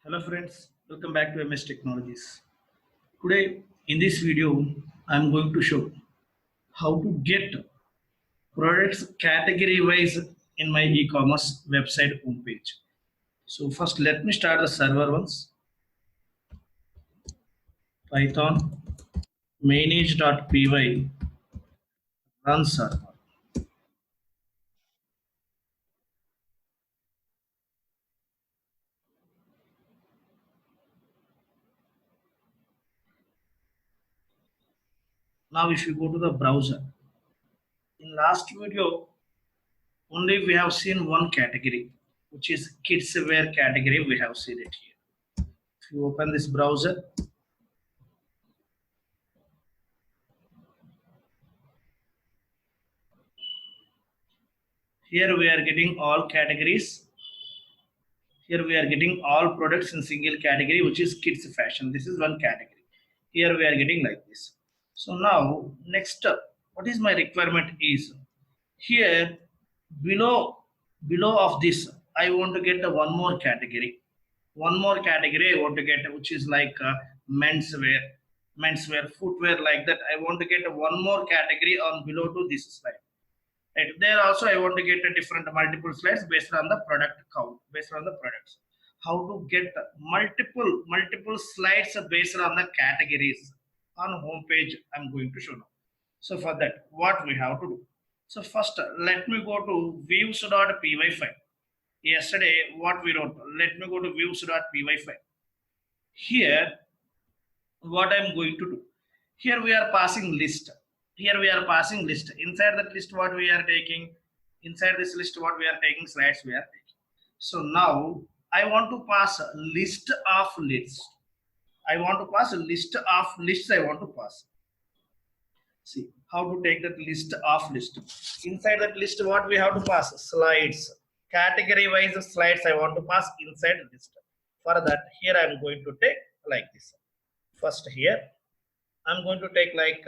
Hello friends, welcome back to MS Technologies. Today in this video I am going to show how to get products category wise in my e-commerce website homepage. So first let me start the server once. Python manage.py run server. Now if you go to the browser, in last video only we have seen one category, which is kids wear category. We have seen it here. If you open this browser, here we are getting all categories. Here we are getting all products in single category, which is kids fashion. This is one category. Here we are getting like this. So now next up, what is my requirement is here below of this, I want to get a one more category. One more category I want to get, which is like menswear, footwear, like that. I want to get a one more category on below to this slide. Right. There also I want to get a different multiple slides based on the product count, based on the products. How to get multiple slides based on the categories on home page I'm going to show now. So for that, what we have to do. So first, let me go to views.py file. Yesterday, what we wrote. Let me go to views.py file. Here, what I'm going to do. Here we are passing list. Here we are passing list. Inside that list, what we are taking, inside this list, what we are taking, slides we are taking. So now I want to pass a list of lists. I want to pass a list of lists. I want to pass. See how to take that list of list. Inside that list, what we have to pass? Slides. Category wise slides I want to pass inside list. For that, here I am going to take like this. First here I'm going to take like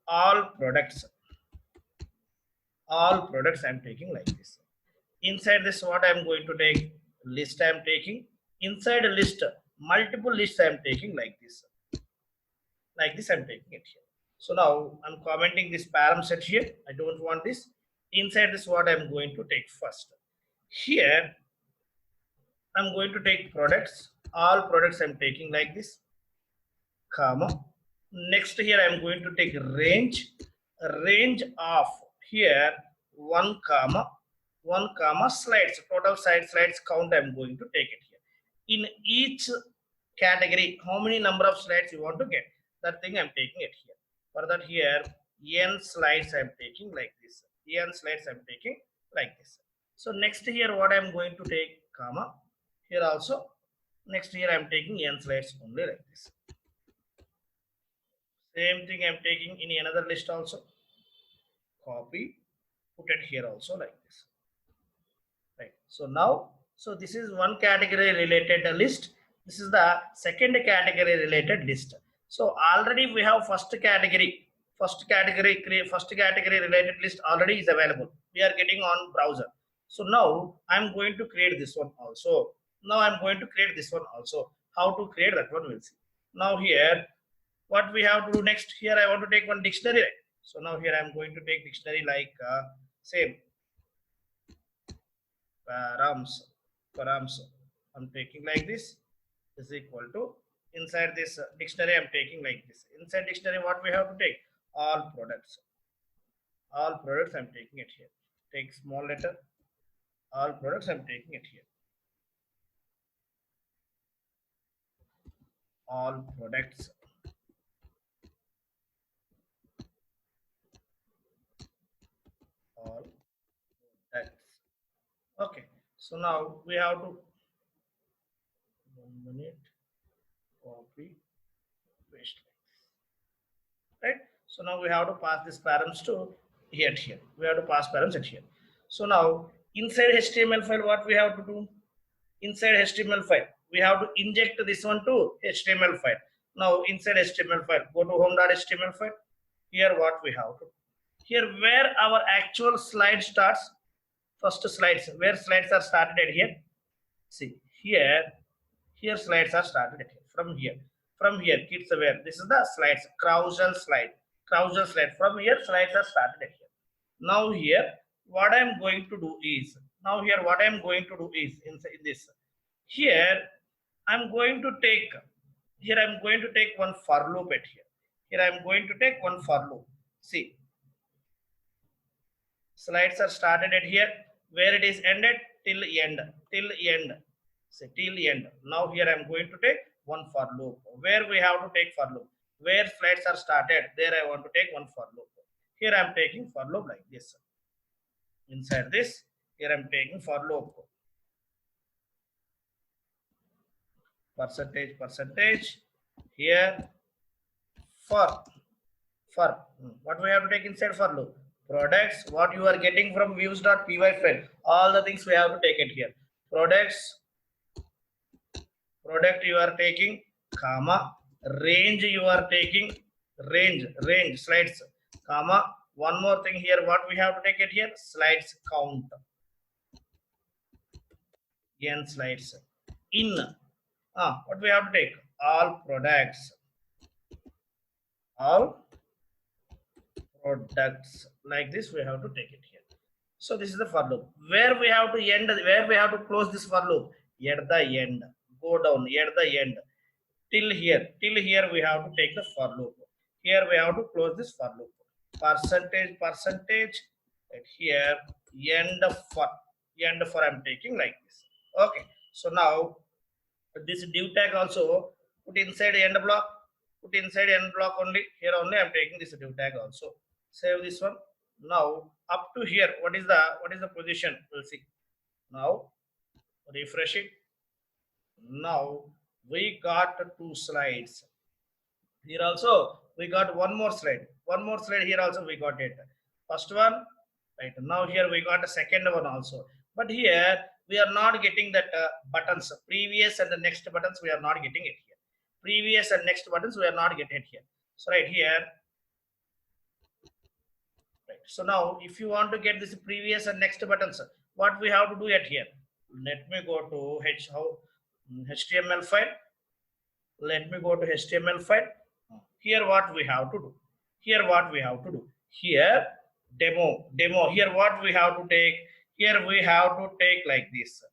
all products I'm taking like this. Inside this, what I'm going to take? List I'm taking. Inside a list, multiple lists I'm taking like this. Like this I'm taking it here. So now I'm commenting this param set here. I don't want this. Inside this, what I'm going to take first? Here I'm going to take products. All products I'm taking like this, comma. Next here I'm going to take range of here 1 comma slides, total slides count I'm going to take it here. In each category, how many number of slides you want to get, that thing I'm taking it here. For that, here n slides I'm taking like this, n slides I'm taking like this. So next here, what I'm going to take, comma, here also next here I'm taking n slides only like this. Same thing I'm taking in another list also. Copy, put it here also like this. Right. So now, so this is one category related list. This is the second category related list. So already we have first category related list already is available. We are getting on browser. So now I'm going to create this one also. Now I'm going to create this one also. How to create that one we'll see. Now here, what we have to do next? Here I want to take one dictionary. Right? So now here I'm going to take dictionary like same params I'm taking like this is equal to, inside this dictionary I'm taking like this. Inside dictionary, what we have to take? All products I'm taking it here. Take small letter, all products I'm taking it here. All products, all products. Okay, so now we have to 1 minute, copy, paste, right? So now we have to pass this params to here. We have to pass params at here. So now inside HTML file, what we have to do? Inside HTML file, we have to inject this one to HTML file. Now inside HTML file, go to home.html file. Here what we have to, here where our actual slide starts, first slides, where slides are started at here, See here slides are started at here. From here kids aware. This is the slides, carousel slide. From here slides are started at here. Now here what I am going to do is, in this, here I'm going to take, one for loop at here. Here I'm going to take one for loop. See, slides are started at here, where it is ended till end, say till end. Now here I'm going to take one for loop, where we have to take for loop, where slides are started, there I want to take one for loop. Here I'm taking for loop like this. Inside this, here I'm taking for loop, percentage here for what we have to take inside for loop, products, what you are getting from views.py file, all the things we have to take it here. Product you are taking, comma, range you are taking, range slides, comma, one more thing here, what we have to take it here, slides count, n slides, in what we have to take, all products, like this we have to take it here. So this is the for loop, where we have to end, where we have to close this for loop, at the end, go down at the end, till here we have to take the for loop. Here we have to close this for loop, percentage and here end for I'm taking like this. Okay, so now this div tag also put inside end block, only. Here only I'm taking this div tag also. Save this one. Now up to here, what is the position, we'll see. Now refresh it. Now we got two slides. Here also we got one more slide, here also we got it, first one, right? Now here we got a second one also, but here we are not getting that buttons, previous and the next buttons, we are not getting it here. Previous and next buttons we are not getting it here. So right here, right, so now if you want to get this previous and next buttons, what we have to do at here, let me go to HTML file. Let me go to HTML file. Here what we have to do, here demo, here what we have to take, here we have to take like this,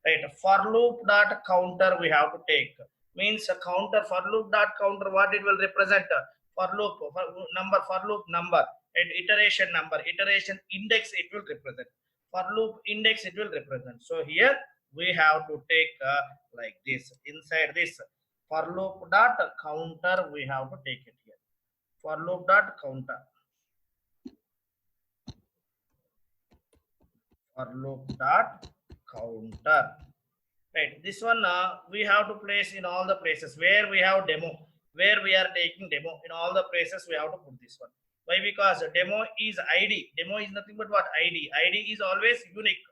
right? For loop dot counter we have to take, means a counter, for loop dot counter, what it will represent, for loop number and iteration index it will represent, for loop index it will represent. So here we have to take like this, inside this for loop dot counter we have to take it here, for loop dot counter, for loop dot counter, right? This one we have to place in all the places where we have demo, where we are taking demo, in all the places we have to put this one. Why? Because demo is id, demo is nothing but what, id is always unique,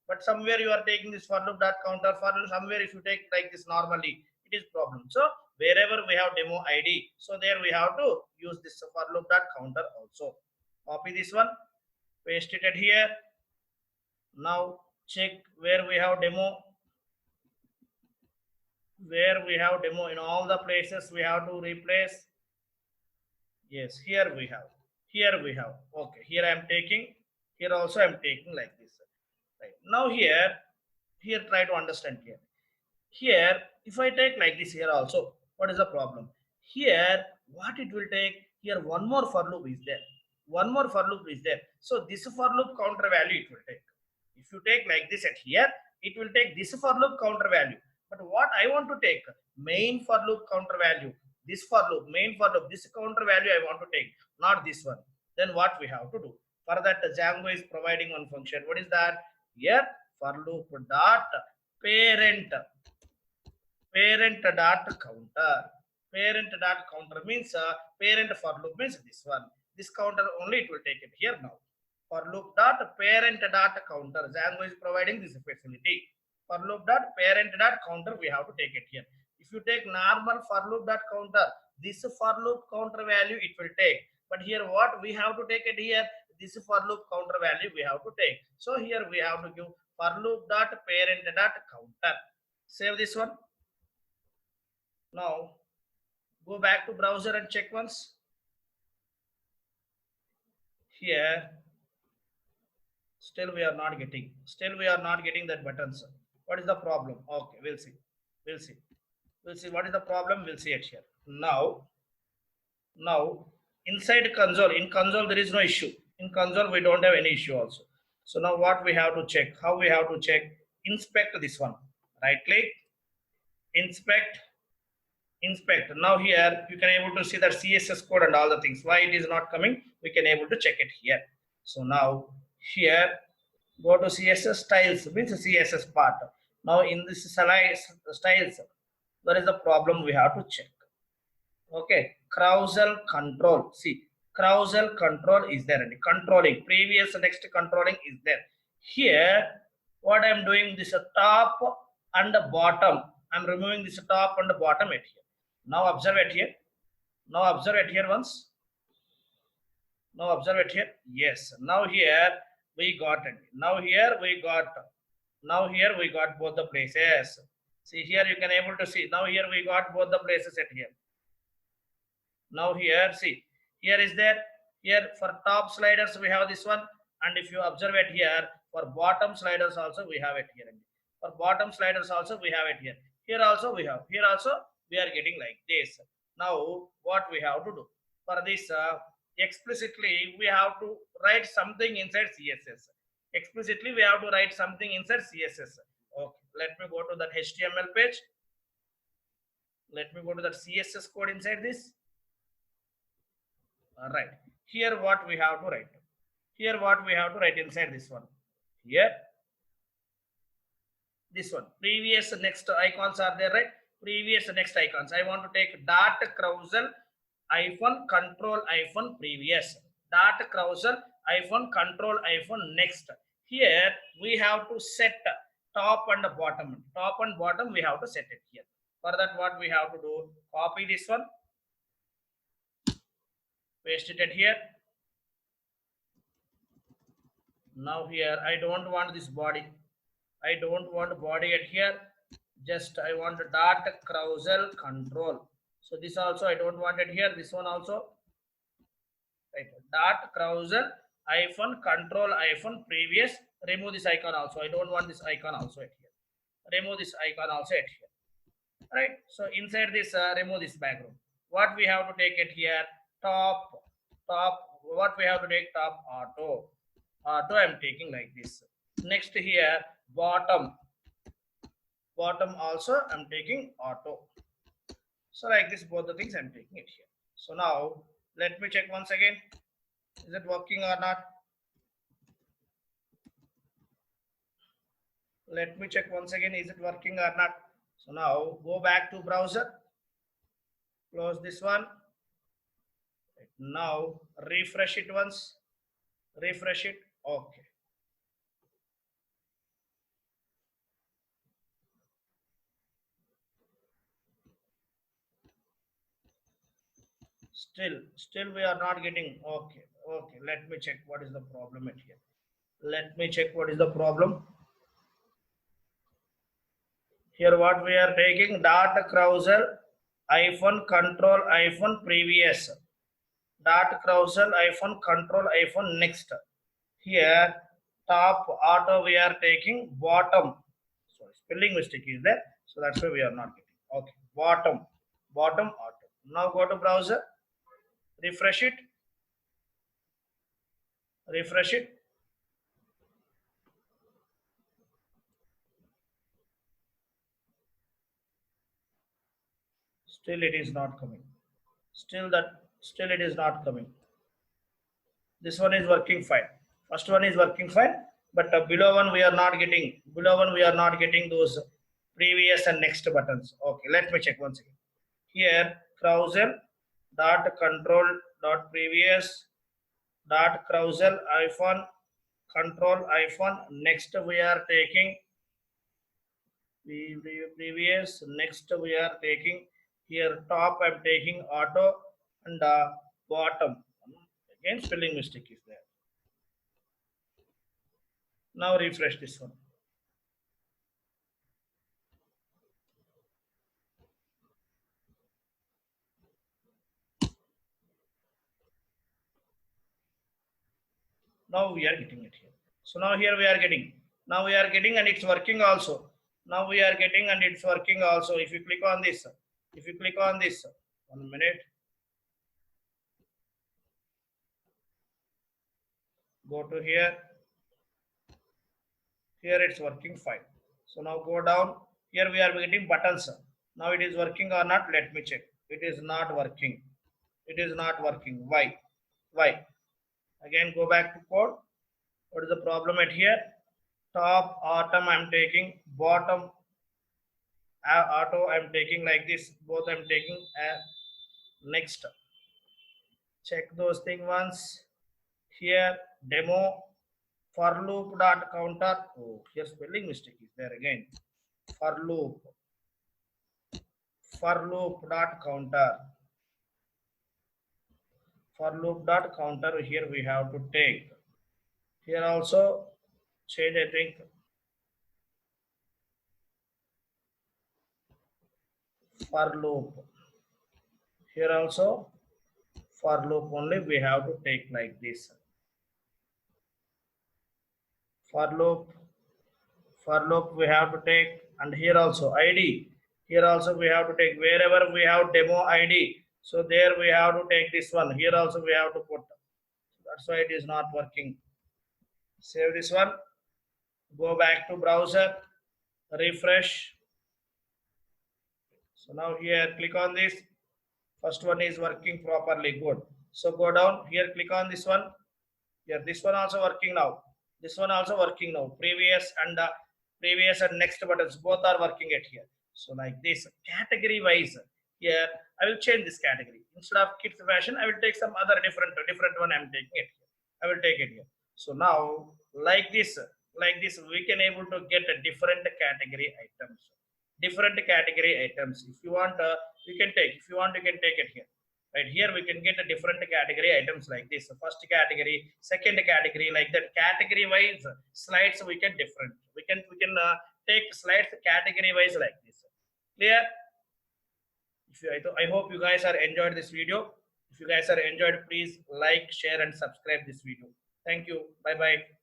but somewhere you are taking this for loop dot counter, for somewhere if you take like this normally, it is problem. So wherever we have demo id, so there we have to use this for loop dot counter also. Copy this one, paste it at here. Now check where we have demo, in all the places we have to replace. Yes, here we have, okay, here I am taking, here also I am taking like this, right? Now here try to understand here if I take like this, here also what is the problem, here what it will take, here one more for loop is there, so this for loop counter value it will take. If you take like this at here, it will take this for loop counter value, but what I want to take, main for loop counter value, this for loop, main for loop, this counter value I want to take, not this one. Then what we have to do, for that Django is providing one function. What is that? Here for loop dot parent dot counter, means parent for loop means this one, this counter only it will take it here. Now for loop dot parent dot counter, Django is providing this facility, for loop dot parent dot counter we have to take it here. If you take normal for loop dot counter, this for loop counter value it will take, but here what we have to take it here, this for loop counter value we have to take. So here we have to give for loop dot parent dot counter. Save this one. Now go back to browser and check once. Here still we are not getting. Still we are not getting that buttons. What is the problem? Okay, we'll see. We'll see. We'll see what is the problem. We'll see it here. Now inside console, in console there is no issue. In console we don't have any issue also. So now what we have to check? How we have to check? Inspect this one. Right click, inspect, inspect. Now here you can able to see that CSS code and all the things. Why it is not coming? We can able to check it here. So now here go to CSS styles, means CSS part. Now in this styles, there is a problem we have to check. Okay, carousel control. See, carousel control is there, and controlling previous next controlling is there. Here, what I am doing, this top and bottom. I am removing this top and bottom at here. Now observe it here. Now observe it here once. Now observe it here. Yes. Now here we got it. Now here we got. Now here we got both the places. See here you can able to see. Now here we got both the places at here. Now here see, here is there, here for top sliders we have this one, and if you observe it here, for bottom sliders also we have it here. For bottom sliders also we have it here. Here also we have, here also we are getting like this. Now what we have to do? For this explicitly we have to write something inside CSS. Explicitly we have to write something inside CSS. Okay, let me go to that HTML page. Let me go to that CSS code inside this. Right, here what we have to write, here what we have to write inside this one, here this one, previous next icons are there, right? Previous next icons, I want to take dot carousel hyphen control hyphen previous, dot carousel hyphen control hyphen next. Here we have to set top and bottom we have to set it here. For that what we have to do, copy this one, paste it at here. Now here I don't want this body, I don't want body at here, just I want dot carousel control. So this also I don't want it here, this one also, right? Dot carousel hyphen control hyphen previous, remove this icon also, I don't want this icon also at here, remove this icon also at here, right? So inside this remove this background. What we have to take it here, top, what we have to take, top auto I'm taking like this. Next here bottom also I'm taking auto. So like this both the things I'm taking it here. So now let me check once again, is it working or not? Let me check once again, is it working or not? So now go back to browser, close this one. Now refresh it once, refresh it. Okay, still we are not getting. Okay, let me check what is the problem at here. Let me check what is the problem here. What we are taking, dot carousel hyphen control hyphen previous, dot carousel hyphen control hyphen next. Here top auto we are taking, bottom, sorry spelling mistake is there, so that's why we are not getting. Okay, bottom auto. Now go to browser, refresh it, refresh it. Still it is not coming, still it is not coming. This one is working fine, first one is working fine, but below one we are not getting, those previous and next buttons. Okay, let me check once again. Here carousel dot control dot previous dot carousel hyphen control hyphen next we are taking previous, next we are taking here top I'm taking auto, and bottom again spelling mistake is there. Now refresh this one. Now we are getting it here. So now here we are getting. Now we are getting and it's working also. Now we are getting and it's working also. If you click on this, if you click on this, 1 minute. Go to here. Here it's working fine. So now go down. Here we are getting buttons. Now it is working or not? Let me check. It is not working. It is not working. Why? Why? Again go back to code. What is the problem at here? Top autumn I'm taking, bottom auto I'm taking like this. Both I'm taking. Next, check those things once. Here demo for loop dot counter. Oh, here spelling mistake is there again. For loop dot counter. For loop dot counter. Here we have to take. Here also change, I think. For loop. Here also for loop only we have to take like this. For loop we have to take, and here also id. Here also we have to take wherever we have demo id. So there we have to take this one. Here also we have to put. That's why it is not working. Save this one. Go back to browser. Refresh. So now here click on this. First one is working properly. Good. So go down here. Click on this one. Here this one also working now. This one also working now. Previous and next buttons both are working at here. So like this, category wise, here I will change this category. Instead of kids fashion, I will take some other different one. I'm taking it here. I will take it here. So now like this we can able to get a different category items. Different category items. If you want, you can take. If you want, you can take it here. Right here we can get a different category items like this. First category, second category, like that. Category wise slides we can different. We can take slides category wise like this. Clear? If you, I hope you guys are enjoyed this video. If you guys are enjoyed, please like, share, and subscribe this video. Thank you. Bye bye.